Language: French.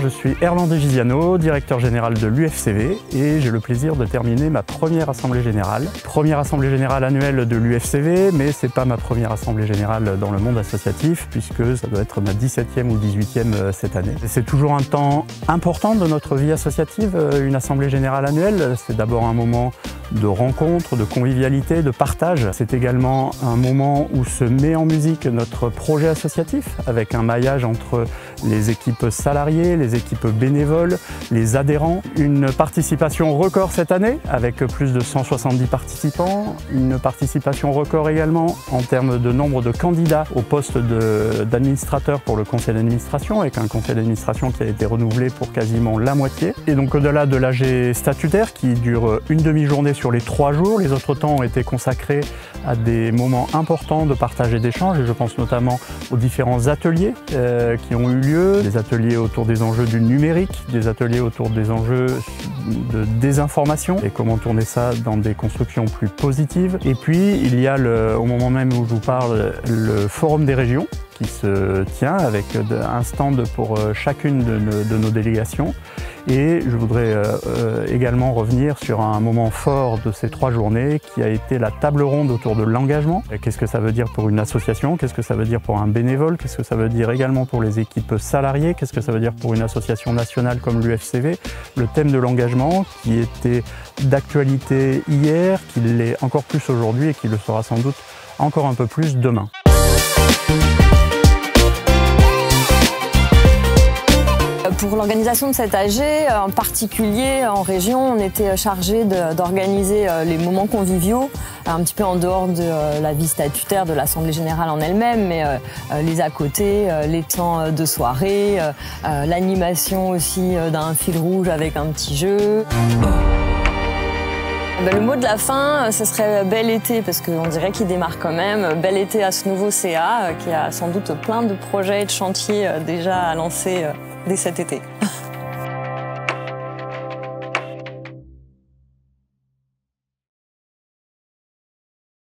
je suis Erland de Giziano, directeur général de l'UFCV et j'ai le plaisir de terminer ma première assemblée générale. Première assemblée générale annuelle de l'UFCV, mais c'est pas ma première assemblée générale dans le monde associatif puisque ça doit être ma 17e ou 18e cette année. C'est toujours un temps important de notre vie associative, une assemblée générale annuelle. C'est d'abord un moment de rencontre, de convivialité, de partage. C'est également un moment où se met en musique notre projet associatif avec un maillage entre les équipes salariées, les équipes bénévoles, les adhérents. Une participation record cette année avec plus de 170 participants. Une participation record également en termes de nombre de candidats au poste d'administrateur pour le conseil d'administration, avec un conseil d'administration qui a été renouvelé pour quasiment la moitié. Et donc au-delà de l'AG statutaire qui dure une demi-journée sur les 3 jours, les autres temps ont été consacrés à des moments importants de partage et d'échange, et je pense notamment aux différents ateliers qui ont eu lieu, des ateliers autour des enjeux du numérique, des ateliers autour des enjeux de désinformation et comment tourner ça dans des constructions plus positives. Et puis il y a, au moment même où je vous parle, le Forum des régions qui se tient avec un stand pour chacune de nos délégations. Et je voudrais également revenir sur un moment fort de ces 3 journées qui a été la table ronde autour de l'engagement. Qu'est-ce que ça veut dire pour une association? Qu'est-ce que ça veut dire pour un bénévole? Qu'est-ce que ça veut dire également pour les équipes salariées? Qu'est-ce que ça veut dire pour une association nationale comme l'UFCV? Le thème de l'engagement qui était d'actualité hier, qui l'est encore plus aujourd'hui et qui le sera sans doute encore un peu plus demain. Pour l'organisation de cette AG, en particulier en région, on était chargé d'organiser les moments conviviaux, un petit peu en dehors de la vie statutaire de l'Assemblée générale en elle-même, mais les à côté, les temps de soirée, l'animation aussi d'un fil rouge avec un petit jeu. Le mot de la fin, ce serait bel été, parce qu'on dirait qu'il démarre quand même. Bel été à ce nouveau CA, qui a sans doute plein de projets et de chantiers déjà à lancer dès cet été.